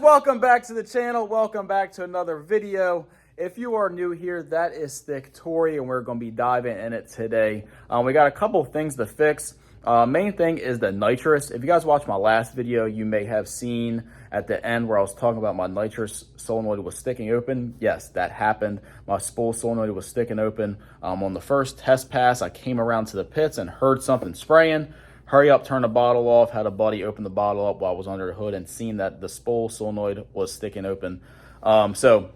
welcome back to the channel. Welcome back to another video. If you are new here, that is Stick Tory, and we're going to be diving in it today. We got a couple of things to fix. Main thing is the nitrous. If you guys watched my last video, you may have seen at the end where I was talking about my nitrous solenoid was sticking open. Yes, that happened. My spool solenoid was sticking open. On the first test pass, I came around to the pits and heard something spraying. Hurry up, turn the bottle off. Had a buddy open the bottle up while I was under the hood and seen that the spool solenoid was sticking open. So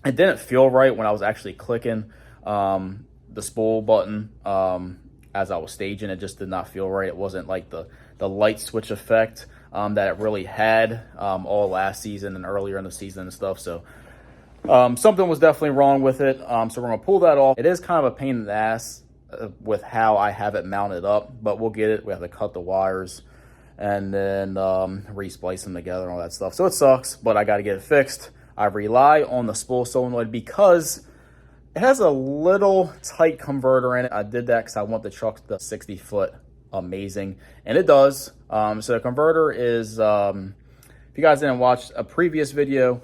it didn't feel right when I was actually clicking the spool button as I was staging. It just did not feel right. It wasn't like the light switch effect that it really had all last season and earlier in the season and stuff. So something was definitely wrong with it. So we're going to pull that off. It is kind of a pain in the ass with how I have it mounted up, but we'll get it. We have to cut the wires and then re-splice them together and all that stuff. So it sucks, but I got to get it fixed. I rely on the spool solenoid because it has a little tight converter in it. I did that because I want the truck to 60 foot amazing, and it does. So the converter is, if you guys didn't watch a previous video,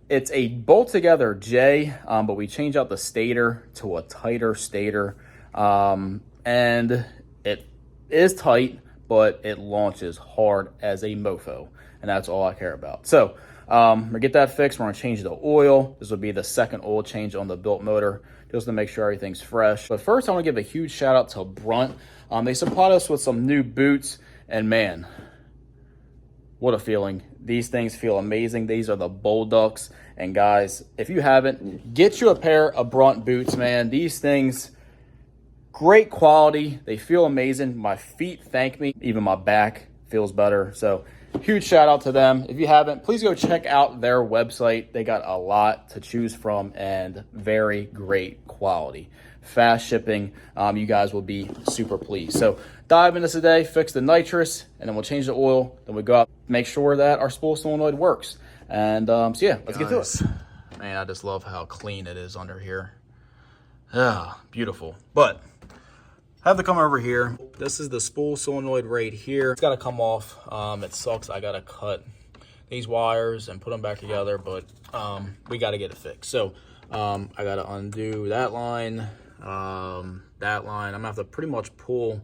it's a bolt together J, but we change out the stator to a tighter stator. And it is tight, but it launches hard as a mofo, and that's all I care about. So we're gonna get that fixed. We're gonna change the oil. This will be the second oil change on the built motor, just to make sure everything's fresh. But first, I want to give a huge shout out to Brunt. They supplied us with some new boots, and man, what a feeling. These things feel amazing. These are the Bullducks, and guys, if you haven't, get you a pair of Brunt boots, man. These things, great quality. They feel amazing. My feet thank me. Even my back feels better. So huge shout out to them. If you haven't, please go check out their website. They got a lot to choose from and very great quality. Fast shipping. You guys will be super pleased. So dive into this today, fix the nitrous, and then we'll change the oil. Then we go out, make sure that our spool solenoid works. And so yeah, let's get to it. Man, I just love how clean it is under here. Ah, beautiful. But I have to come over here. This is the spool solenoid right here. It's got to come off. It sucks. I got to cut these wires and put them back together, but we got to get it fixed. So I got to undo that line, that line. I'm going to have to pretty much pull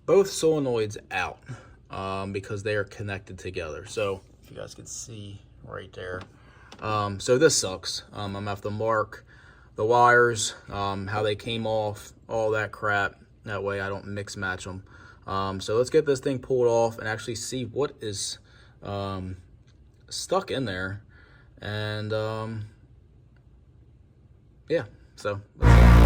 both solenoids out because they are connected together. So if you guys can see right there. So this sucks. I'm going to have to mark the wires, how they came off, all that crap. That way I don't mix match them. So let's get this thing pulled off and actually see what is stuck in there. And yeah, so let's go.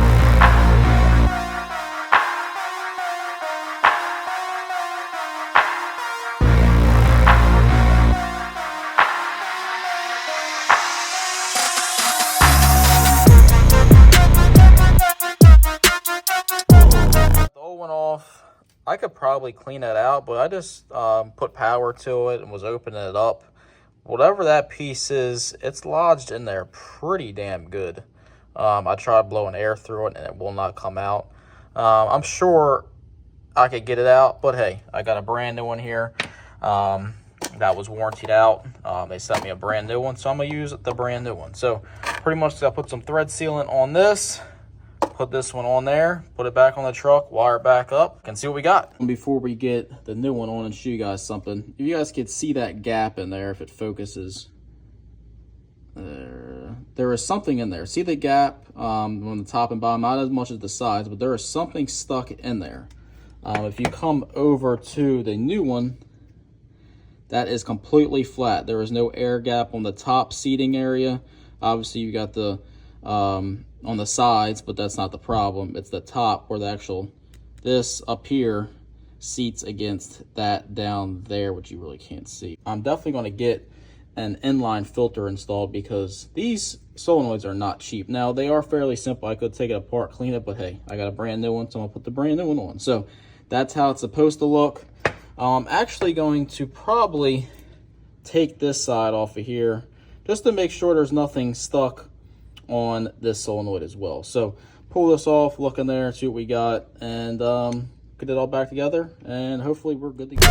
I could probably clean that out, but I just put power to it and was opening it up. Whatever that piece is, it's lodged in there pretty damn good. I tried blowing air through it and it will not come out. I'm sure I could get it out, but hey, I got a brand new one here that was warrantied out. They sent me a brand new one, so I'm gonna use the brand new one. So pretty much I'll put some thread sealant on this. Put this one on there, put it back on the truck, wire it back up, and see what we got. Before we get the new one on and show you guys something, if you guys could see that gap in there, if it focuses, there is something in there. See the gap on the top and bottom, not as much as the sides, but there is something stuck in there. If you come over to the new one, that is completely flat. There is no air gap on the top seating area. Obviously, you got the on the sides, but that's not the problem. It's the top where the actual, this up here seats against that down there, which you really can't see. I'm definitely going to get an inline filter installed because these solenoids are not cheap. Now, they are fairly simple. I could take it apart, clean it, but hey, I got a brand new one, so I'm going to put the brand new one on. So that's how it's supposed to look. I'm actually going to probably take this side off of here just to make sure there's nothing stuck on this solenoid as well. So pull this off, look in there, see what we got, and get it all back together, and hopefully we're good to go.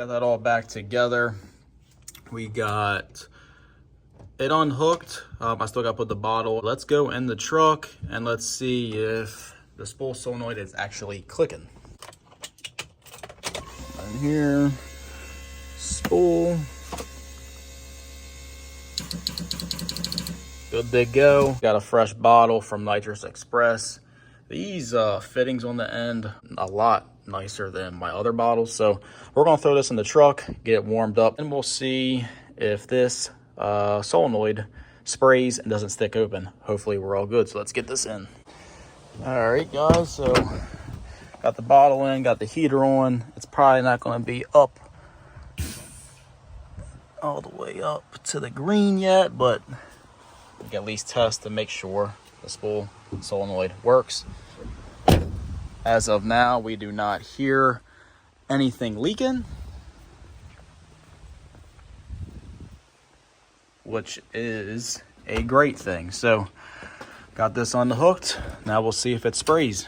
got that all back together. We got it unhooked. I still got to put the bottle. Let's go in the truck and let's see if the spool solenoid is actually clicking. In here, spool. Good to go. Got a fresh bottle from Nitrous Express. These fittings on the end, a lot nicer than my other bottles. So we're gonna throw this in the truck, get it warmed up, and we'll see if this solenoid sprays and doesn't stick open. Hopefully we're all good. So let's get this in. All right, guys, so got the bottle in, got the heater on. It's probably not gonna be up all the way up to the green yet, but we can at least test to make sure the spool solenoid works. As of now, we do not hear anything leaking, which is a great thing. So got this unhooked. Now we'll see if it sprays.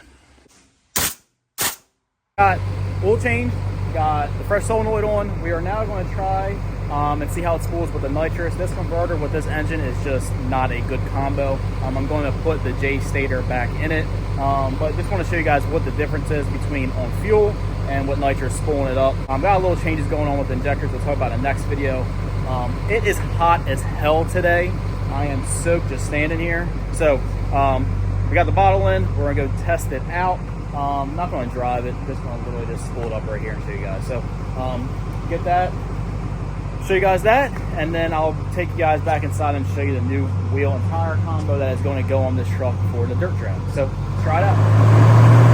Got oil change, got the fresh solenoid on. We are now going to try and see how it spools with the nitrous. This converter with this engine is just not a good combo. I'm going to put the J stator back in it, but just want to show you guys what the difference is between on fuel and what nitrous spooling it up. Got a little changes going on with the injectors. We'll talk about in the next video. It is hot as hell today. I am soaked just standing here. So we got the bottle in. We're gonna go test it out. I'm not gonna drive it. Just gonna literally just spool it up right here and show you guys. So get that. Show you guys that, and then I'll take you guys back inside and show you the new wheel and tire combo that is going to go on this truck for the dirt drag. So try it out.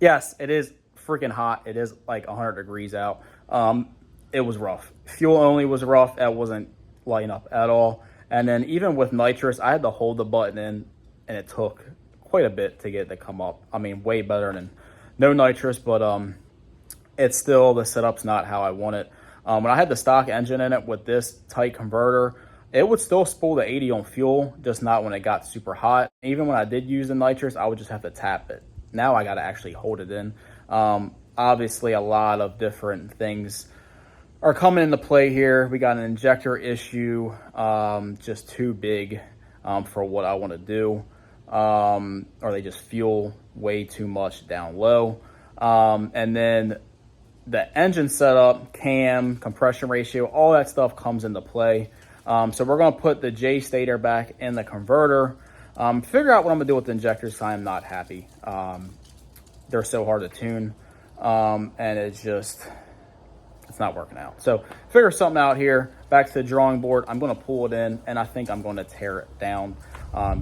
Yes, it is freaking hot. It is like 100 degrees out. It was rough. Fuel only was rough. That wasn't lighting up at all. And then even with nitrous, I had to hold the button in, and it took quite a bit to get it to come up. I mean, way better than no nitrous, but it's still, the setup's not how I want it. When I had the stock engine in it with this tight converter, it would still spool to 80 on fuel, just not when it got super hot. Even when I did use the nitrous, I would just have to tap it. Now I got to actually hold it in. Obviously, a lot of different things are coming into play here. We got an injector issue, just too big for what I want to do. Or they just fuel way too much down low. And then the engine setup, cam, compression ratio, all that stuff comes into play. So we're going to put the J stator back in the converter. Figure out what I'm gonna do with the injectors. I'm not happy. They're so hard to tune, and it's not working out. So figure something out here. Back to the drawing board. I'm gonna pull it in, and I think I'm gonna tear it down,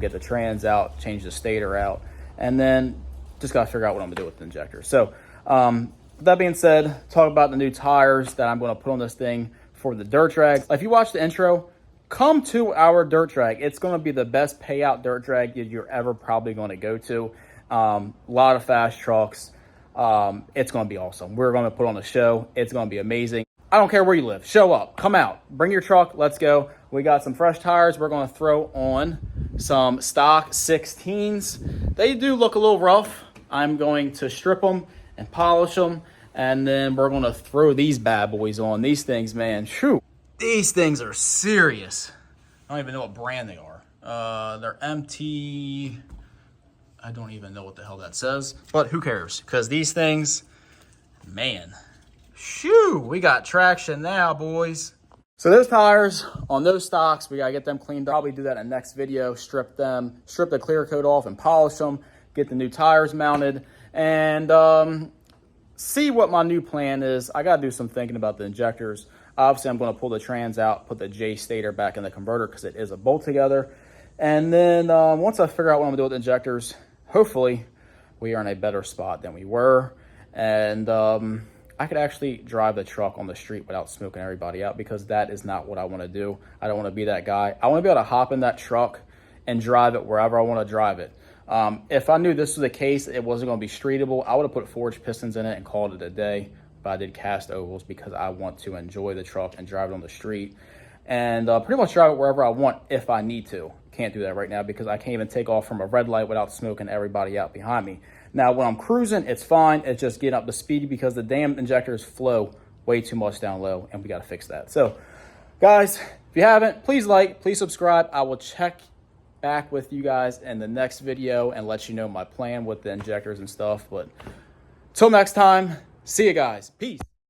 get the trans out, change the stator out, and then just gotta figure out what I'm gonna do with the injector. So that being said, talk about the new tires that I'm gonna put on this thing for the dirt drag. If you watch the intro, come to our dirt drag. It's going to be the best payout dirt drag you're ever probably going to go to. A lot of fast trucks. It's going to be awesome. We're going to put on a show. It's going to be amazing. I don't care where you live. Show up. Come out. Bring your truck. Let's go. We got some fresh tires. We're going to throw on some stock 16s. They do look a little rough. I'm going to strip them and polish them. And then we're going to throw these bad boys on. These things, man, shoot. These things are serious. I don't even know what brand they are. They're MT. I don't even know what the hell that says. But who cares? Because these things, man. Shoo, we got traction now, boys. So those tires on those stocks, we gotta get them cleaned up. Probably do that in the next video, strip the clear coat off and polish them, get the new tires mounted, and see what my new plan is. I gotta do some thinking about the injectors. Obviously, I'm gonna pull the trans out, put the J stator back in the converter because it is a bolt together. And then once I figure out what I'm gonna do with the injectors, hopefully we are in a better spot than we were. And I could actually drive the truck on the street without smoking everybody out, because that is not what I want to do. I don't want to be that guy. I want to be able to hop in that truck and drive it wherever I want to drive it. If I knew this was the case, it wasn't going to be streetable, I would have put forged pistons in it and called it a day. But I did cast ovals because I want to enjoy the truck and drive it on the street and pretty much drive it wherever I want if I need to. Can't do that right now because I can't even take off from a red light without smoking everybody out behind me. Now, when I'm cruising, it's fine. It's just getting up to speed because the damn injectors flow way too much down low, and we got to fix that. So, guys, if you haven't, please like, please subscribe. I will check back with you guys in the next video and let you know my plan with the injectors and stuff. But till next time, see you guys. Peace.